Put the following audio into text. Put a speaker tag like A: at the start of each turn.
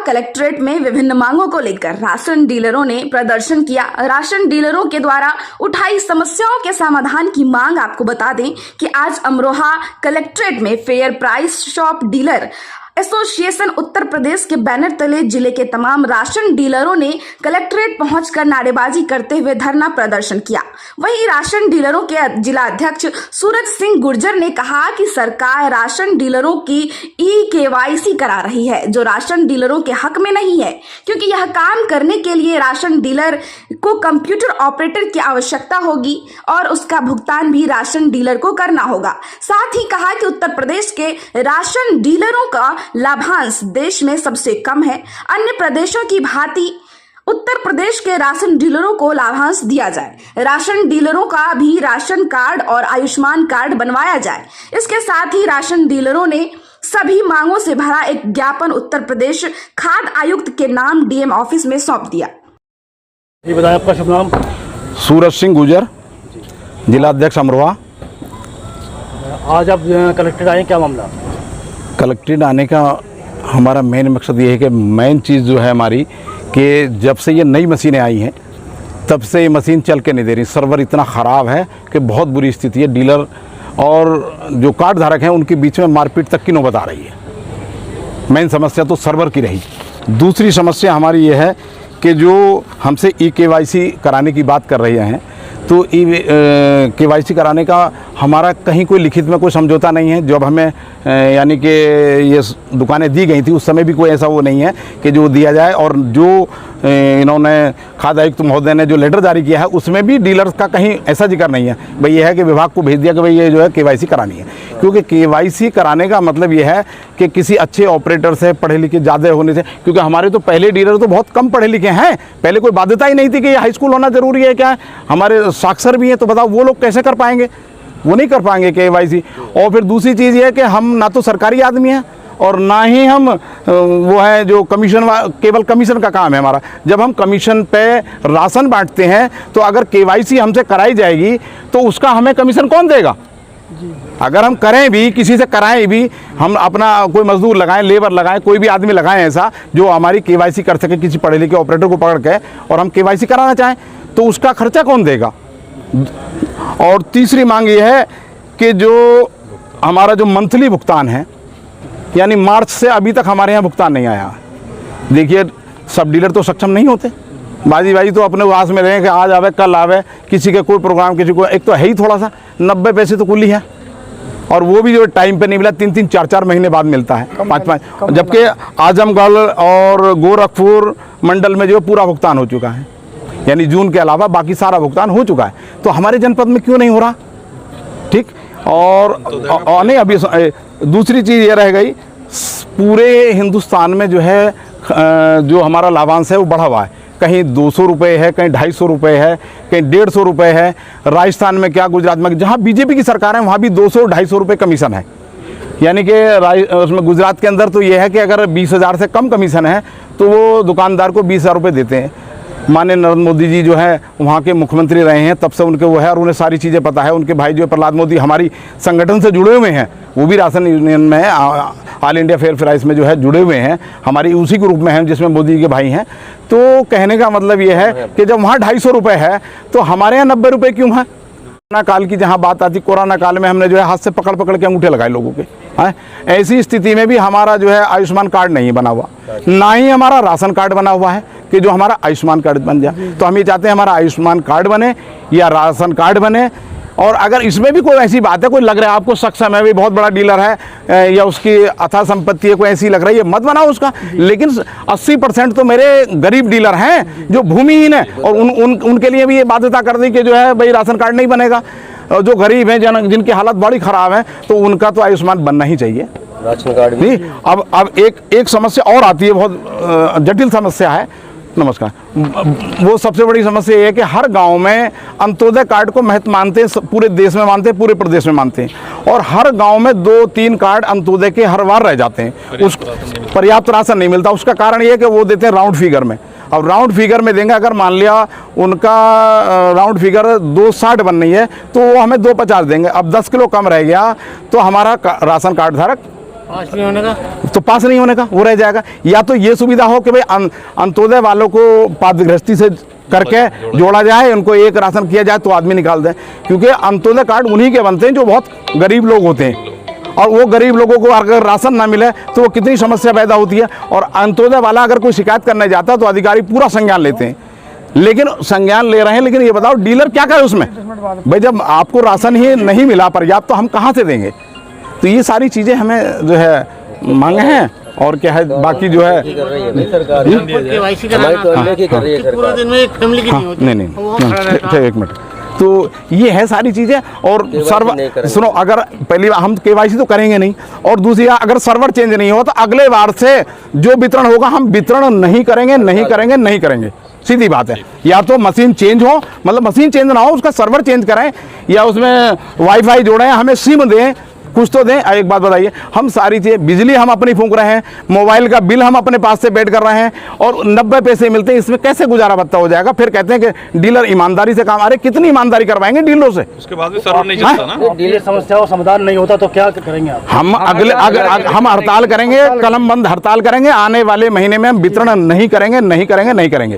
A: Collectorate में विभिन्न मांगों को लेकर राशन डीलरों ने प्रदर्शन किया। राशन डीलरों के द्वारा उठाई समस्याओं के समाधान की मांग आपको बता दें कि आज अमरोहा कलेक्ट्रेट में fair price shop dealer association Uttar Pradesh के बैनर तले जिले के तमाम राशन डीलरों ने कलेक्ट्रेट पहुंचकर नारेबाजी करते हुए धरना प्रदर्शन किया। वहीं राशन डीलरों के जिला अध्यक्ष सूरज सिंह गुर्जर ने कहा कि सरकार राशन डीलरों की ई-केवाईसी करा रही है, जो राशन डीलरों के हक में नहीं है, क्योंकि यह काम करने के लिए राशन डीलर को कंप्यूटर ऑपरेटर की आवश्यकता होगी और उसका भुगतान भी राशन डीलर को करना होगा। साथ ही कहा कि उत्तर प्रदेश के राशन डीलरों का लाभांश देश में सबसे कम है। अन्य प्रदेशों की भांति उत्तर प्रदेश के राशन डीलरों को लाभांश दिया जाए। राशन डीलरों का भी राशन कार्ड और आयुष्मान कार्ड बनवाया जाए। इसके साथ ही राशन डीलरों ने सभी मांगों से भरा एक ज्ञापन उत्तर प्रदेश खाद्य आयुक्त के नाम डीएम ऑफिस में सौंप दिया।
B: ये बताएं आपका शुभ नाम।
C: सूरज सिंह गुर्जर, जिला अध्यक्ष अमरोहा।
B: आज आप कलेक्ट्रेट आए, क्या मामला?
C: कलेक्ट्रेट आने का हमारा मेन मकसद ये है कि मेन चीज़ जो है हमारी कि जब से ये नई मशीनें आई हैं तब से ये मशीन चल के नहीं दे रही। सर्वर इतना ख़राब है कि बहुत बुरी स्थिति है। डीलर और जो कार्ड धारक हैं उनके बीच में मारपीट तक की नौबत आ रही है। मेन समस्या तो सर्वर की रही। दूसरी समस्या हमारी ये है कि जो हमसे ई-केवाईसी कराने की बात कर रहे हैं, तो केवाईसी कराने का हमारा कहीं कोई लिखित में कोई समझौता नहीं है। जब हमें यानी कि ये दुकानें दी गई थी उस समय भी कोई ऐसा वो नहीं है कि जो दिया जाए। और जो इन्होंने खाद्य आयुक्त महोदय ने जो लेटर जारी किया है उसमें भी डीलर्स का कहीं ऐसा जिक्र नहीं है। भाई ये है कि विभाग को भेज दिया कि भाई ये जो है केवाईसी करानी है, क्योंकि केवाईसी कराने का मतलब ये है कि किसी अच्छे ऑपरेटर से पढ़े लिखे ज़्यादा होने से, क्योंकि हमारे तो पहले डीलर तो बहुत कम पढ़े लिखे हैं। पहले कोई बाध्यता ही नहीं थी कि हाई स्कूल होना जरूरी है। क्या है, हमारे साक्षर भी हैं, तो बताओ वो लोग कैसे कर पाएंगे? वो नहीं कर पाएंगे केवाईसी। और फिर दूसरी चीज़ ये है कि हम ना तो सरकारी आदमी हैं और ना ही हम वो है जो कमीशन, केवल कमीशन का काम है हमारा। जब हम कमीशन पे राशन बांटते हैं तो अगर केवाईसी हमसे कराई जाएगी तो उसका हमें कमीशन कौन देगा? अगर हम करें भी, किसी से कराएं भी, हम अपना कोई मजदूर लगाएं, लेबर लगाएं, कोई भी आदमी लगाएं ऐसा जो हमारी केवाईसी कर सके, किसी पढ़े लिखे ऑपरेटर को पकड़ के, और हम केवाईसी कराना चाहें तो उसका खर्चा कौन देगा? और तीसरी मांग ये है कि जो हमारा जो मंथली भुगतान है, यानी मार्च से अभी तक हमारे यहाँ भुगतान नहीं आया। देखिए, सब डीलर तो सक्षम नहीं होते। बाजी तो अपने आस में रहे कि आज आवे कल आवे, किसी के कोई प्रोग्राम, किसी को एक तो है ही थोड़ा सा 90 पैसे तो कुल ही है, और वो भी जो टाइम पे नहीं मिला, 3-3 4-4 महीने बाद मिलता है, 5-5। जबकि आजमगढ़ और गोरखपुर मंडल में जो पूरा भुगतान हो चुका है, यानी जून के अलावा बाकी सारा भुगतान हो चुका है। तो हमारे जनपद में क्यों नहीं हो रहा? ठीक। और नहीं, अभी दूसरी चीज़ ये रह गई, पूरे हिंदुस्तान में जो है जो हमारा लाभांश है वो बढ़ा हुआ है। कहीं 200 रुपये है, कहीं 250 रुपये है, कहीं 150 रुपये है। राजस्थान में क्या, गुजरात में, जहाँ बीजेपी की सरकार है वहाँ भी 200-250 रुपये कमीशन है। यानी कि उसमें गुजरात के अंदर तो ये है कि अगर 20,000 से कम कमीशन है तो वो दुकानदार को 20,000 रुपये देते हैं। माननीय नरेंद्र मोदी जी जो है वहाँ के मुख्यमंत्री रहे हैं, तब से उनके वो है और उन्हें सारी चीज़ें पता है। उनके भाई जो प्रहलाद मोदी हमारी संगठन से जुड़े हुए हैं, वो भी राशन यूनियन में, ऑल इंडिया फेयर प्राइस में जो है जुड़े हुए हैं, हमारी उसी ग्रुप में हैं जिसमें मोदी जी के भाई हैं। तो कहने का मतलब ये है कि जब वहाँ 250 रुपये है तो हमारे यहाँ 90 रुपये क्यों है? कोरोना काल की जहाँ बात आती, कोरोना काल में हमने जो है हाथ से पकड़ पकड़ के अंगूठे लगाए लोगों के। ऐसी स्थिति में भी हमारा जो है आयुष्मान कार्ड नहीं बना हुआ, ना ही हमारा राशन कार्ड बना हुआ है कि जो हमारा आयुष्मान कार्ड बन जाए। तो हम ये चाहते हैं हमारा आयुष्मान कार्ड बने या राशन कार्ड बने। और अगर इसमें भी कोई ऐसी बात है, कोई लग रहा है आपको सक्षम है, भी बहुत बड़ा डीलर है या उसकी अथाह संपत्ति है, कोई ऐसी लग रही है, मत बनाओ उसका। लेकिन 80% तो मेरे गरीब डीलर हैं जो भूमिहीन है, और उनके लिए भी ये बाध्यता कर दी कि जो है भाई राशन कार्ड नहीं बनेगा। जो गरीब हैं, जिनकी हालत बड़ी ख़राब है, तो उनका तो आयुष्मान बनना ही चाहिए, राशन कार्ड नहीं। अब एक समस्या और आती है, बहुत जटिल समस्या है। नमस्कार। वो सबसे बड़ी समस्या ये है कि हर गांव में अंत्योदय कार्ड को महत्व मानते हैं, पूरे देश में मानते हैं, पूरे प्रदेश में मानते हैं, और हर गांव में 2-3 कार्ड अंत्योदय के हर बार रह जाते हैं। उस पर्याप्त राशन नहीं मिलता। उसका कारण ये है कि वो देते हैं राउंड फिगर में। अब राउंड फिगर में देंगे, अगर मान लिया उनका राउंड फिगर 260 बन रही है तो वो हमें 250 देंगे। अब 10 किलो कम रह गया तो हमारा राशन कार्ड धारक
B: पास नहीं होने का
C: तो पास नहीं होने का वो रह जाएगा। या तो ये सुविधा हो कि भाई अंत्योदय वालों को पात्रगृहस्थी से करके जोड़ा जाए, उनको एक राशन किया जाए तो आदमी निकाल दें, क्योंकि अंत्योदय कार्ड उन्हीं के बनते हैं जो बहुत गरीब लोग होते हैं, और वो गरीब लोगों को अगर राशन ना मिले तो वो कितनी समस्या पैदा होती है। और अंत्योदय वाला अगर कोई शिकायत करने जाता है तो अधिकारी पूरा संज्ञान लेते हैं, लेकिन संज्ञान ले रहे हैं, लेकिन ये बताओ डीलर क्या करे उसमें? भाई जब आपको राशन ही नहीं मिला पर्याप्त तो हम कहाँ से देंगे? तो ये सारी चीज़ें हमें जो है मांगे हैं, और क्या है बाकी जो है
B: केवाईसी पूरा दिन में एक फैमिली की नहीं होती।
C: नहीं, एक मिनट, तो ये है सारी चीज़ें। और सर्वर सुनो, अगर पहली बार हम केवाईसी तो करेंगे नहीं, और दूसरी बात अगर सर्वर चेंज नहीं हो तो अगले बार से जो वितरण होगा हम वितरण नहीं करेंगे, सीधी बात है। या तो मशीन चेंज हो, मतलब मशीन चेंज ना हो, उसका सर्वर चेंज करें, या उसमें वाईफाई जोड़ें, हमें सिम दें, कुछ तो दें। एक बात बताइए, हम सारी चीज़ें, बिजली हम अपनी फूंक रहे हैं, मोबाइल का बिल हम अपने पास से पेड कर रहे हैं, और 90 पैसे मिलते हैं, इसमें कैसे गुजारा बत्ता हो जाएगा? फिर कहते हैं कि डीलर ईमानदारी से काम, अरे कितनी ईमानदारी करवाएंगे डीलरों से?
D: उसके बाद भी सर्वर नहीं चलता ना।
B: डीलर समस्या समाधान नहीं होता तो क्या करेंगे आप?
C: हम हम हड़ताल करेंगे, कलम बंद हड़ताल करेंगे, आने वाले महीने में हम वितरण नहीं करेंगे।